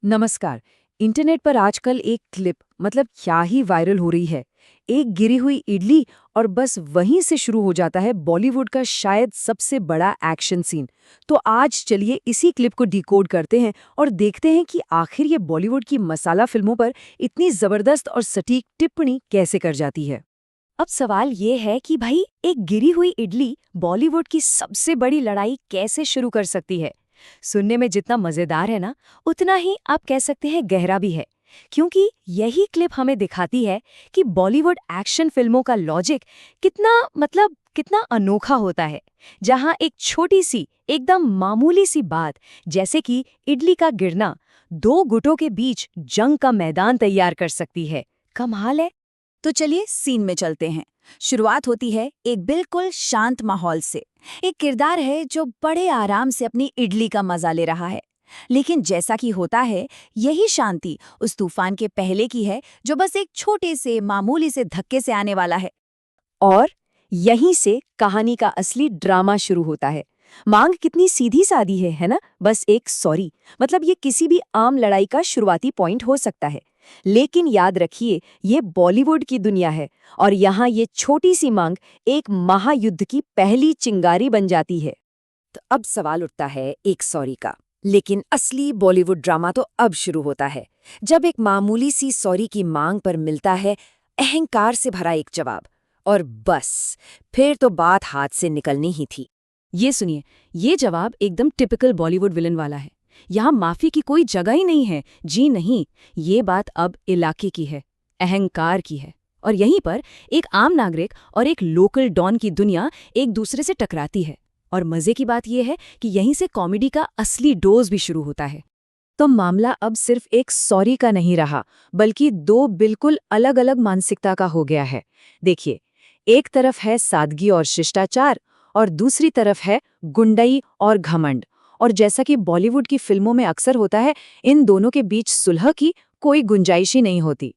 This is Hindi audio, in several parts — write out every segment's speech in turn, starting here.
नमस्कार। इंटरनेट पर आजकल एक क्लिप मतलब क्या ही वायरल हो रही है। एक गिरी हुई इडली और बस वहीं से शुरू हो जाता है बॉलीवुड का शायद सबसे बड़ा एक्शन सीन। तो आज चलिए इसी क्लिप को डिकोड करते हैं और देखते हैं कि आखिर ये बॉलीवुड की मसाला फिल्मों पर इतनी जबरदस्त और सटीक टिप्पणी कैसे कर जाती है। अब सवाल ये है कि भाई एक गिरी हुई इडली बॉलीवुड की सबसे बड़ी लड़ाई कैसे शुरू कर सकती है। सुनने में जितना मजेदार है ना, उतना ही आप कह सकते हैं गहरा भी है। क्योंकि यही क्लिप हमें दिखाती है कि बॉलीवुड एक्शन फिल्मों का लॉजिक कितना अनोखा होता है। जहां एक छोटी सी एकदम मामूली सी बात, जैसे कि इडली का गिरना, दो गुटों के बीच जंग का मैदान तैयार कर सकती है। कमाल है। तो चलिए सीन में चलते हैं। शुरुआत होती है एक बिल्कुल शांत माहौल से। एक किरदार है जो बड़े आराम से अपनी इडली का मजा ले रहा है। लेकिन जैसा कि होता है, यही शांति उस तूफान के पहले की है जो बस एक छोटे से मामूली से धक्के से आने वाला है। और यहीं से कहानी का असली ड्रामा शुरू होता है। मांग कितनी सीधी सादी है ना? बस एक सॉरी। मतलब ये किसी भी आम लड़ाई का शुरुआती पॉइंट हो सकता है। लेकिन याद रखिए, ये बॉलीवुड की दुनिया है और यहाँ ये छोटी सी मांग एक महायुद्ध की पहली चिंगारी बन जाती है। तो अब सवाल उठता है एक सॉरी का। लेकिन असली बॉलीवुड ड्रामा तो अब शुरू होता है, जब एक मामूली सी सॉरी की मांग पर मिलता है अहंकार से भरा एक जवाब। और बस फिर तो बात हाथ से निकलनी ही थी। ये सुनिए, ये जवाब एकदम टिपिकल बॉलीवुड विलन वाला है। यहाँ माफी की कोई जगह ही नहीं है। जी नहीं, ये बात अब इलाके की है, अहंकार की है। और यहीं पर एक आम नागरिक और एक लोकल डॉन की दुनिया एक दूसरे से टकराती है। और मजे की बात यह है कि यहीं से कॉमेडी का असली डोज भी शुरू होता है। तो मामला अब सिर्फ एक सॉरी का नहीं रहा, बल्कि दो बिल्कुल अलग अलग मानसिकता का हो गया है। देखिए, एक तरफ है सादगी और शिष्टाचार और दूसरी तरफ है गुंडई और घमंड। और जैसा कि बॉलीवुड की फिल्मों में अक्सर होता है, इन दोनों के बीच सुलह की कोई गुंजाइश ही नहीं होती।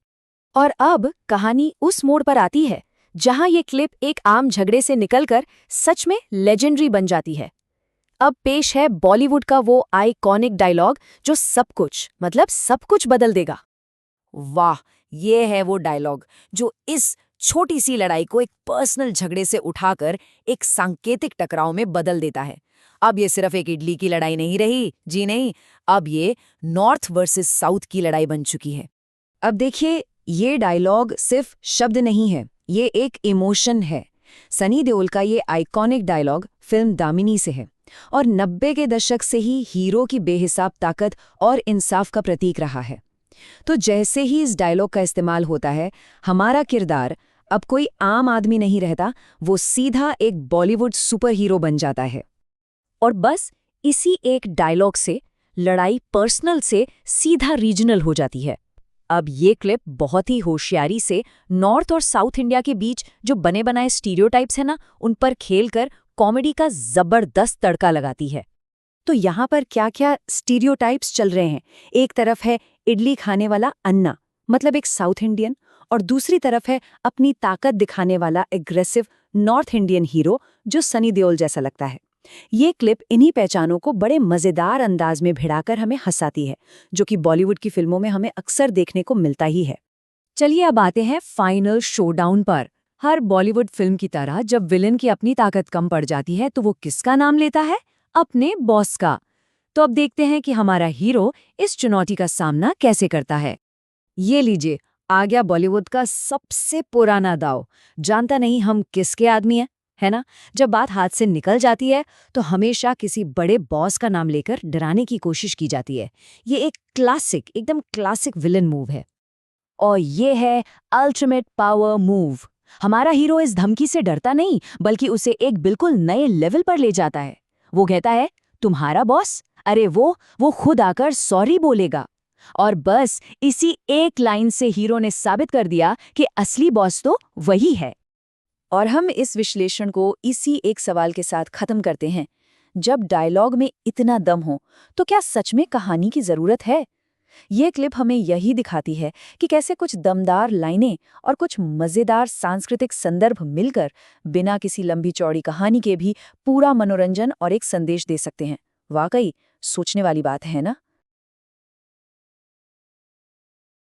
और अब कहानी उस मोड़ पर आती है जहां ये क्लिप एक आम झगड़े से निकलकर सच में लेजेंडरी बन जाती है। अब पेश है बॉलीवुड का वो आइकॉनिक डायलॉग जो सब कुछ बदल देगा। वाह, ये है वो डायलॉग जो इस छोटी सी लड़ाई को एक पर्सनल झगड़े से उठाकर एक सांकेतिक टकराव में बदल देता है। अब ये सिर्फ एक इडली की लड़ाई नहीं रही, जी नहीं, अब ये नॉर्थ वर्सेस साउथ की लड़ाई बन चुकी है। अब देखिए, ये डायलॉग सिर्फ शब्द नहीं है, ये एक इमोशन है। सनी देओल का ये आइकॉनिक डायलॉग फिल्म दामिनी से है और 90 के दशक से ही हीरो की बेहिसाब ताकत और इंसाफ का प्रतीक रहा है। तो जैसे ही इस डायलॉग का इस्तेमाल होता है, हमारा किरदार अब कोई आम आदमी नहीं रहता, वो सीधा एक बॉलीवुड सुपर हीरो बन जाता है। और बस इसी एक डायलॉग से लड़ाई पर्सनल से सीधा रीजनल हो जाती है। अब ये क्लिप बहुत ही होशियारी से नॉर्थ और साउथ इंडिया के बीच जो बने बनाए स्टीरियोटाइप्स हैं ना, उन पर खेलकर कॉमेडी का जबरदस्त तड़का लगाती है। तो यहाँ पर क्या-क्या स्टीरियोटाइप्स चल रहे हैं। एक तरफ है इडली खाने वाला अन्ना, मतलब एक साउथ इंडियन, और दूसरी तरफ है अपनी ताकत दिखाने वाला एग्रेसिव नॉर्थ इंडियन हीरो जो सनी देओल जैसा लगता है। ये क्लिप इन्हीं पहचानों को बड़े मजेदार अंदाज में भिड़ाकर हमें हंसाती है, जो कि बॉलीवुड की फिल्मों में हमें अक्सर देखने को मिलता ही है। चलिए अब आते हैं फाइनल शोडाउन पर। हर बॉलीवुड फिल्म की तरह जब विलन की अपनी ताकत कम पड़ जाती है तो वो किसका नाम लेता है? अपने बॉस का। तो अब देखते हैं कि हमारा हीरो इस चुनौती का सामना कैसे करता है। ये लीजिए, आ गया बॉलीवुड का सबसे पुराना दाव। जानता नहीं हम किसके आदमी हैं, है ना? जब बात हाथ से निकल जाती है तो हमेशा किसी बड़े बॉस का नाम लेकर डराने की कोशिश की जाती है। ये एक एकदम क्लासिक विलन मूव है। और ये है अल्टीमेट पावर मूव। हमारा हीरो इस धमकी से डरता नहीं, बल्कि उसे एक बिल्कुल नए लेवल पर ले जाता है। वो कहता है, तुम्हारा बॉस? अरे वो खुद आकर सॉरी बोलेगा। और बस इसी एक लाइन से हीरो ने साबित कर दिया कि असली बॉस तो वही है। और हम इस विश्लेषण को इसी एक सवाल के साथ खत्म करते हैं। जब डायलॉग में इतना दम हो, तो क्या सच में कहानी की जरूरत है? ये क्लिप हमें यही दिखाती है कि कैसे कुछ दमदार लाइनें और कुछ मजेदार सांस्कृतिक संदर्भ मिलकर बिना किसी लंबी चौड़ी कहानी के भी पूरा मनोरंजन और एक संदेश दे सकते हैं। वाकई सोचने वाली बात है ना?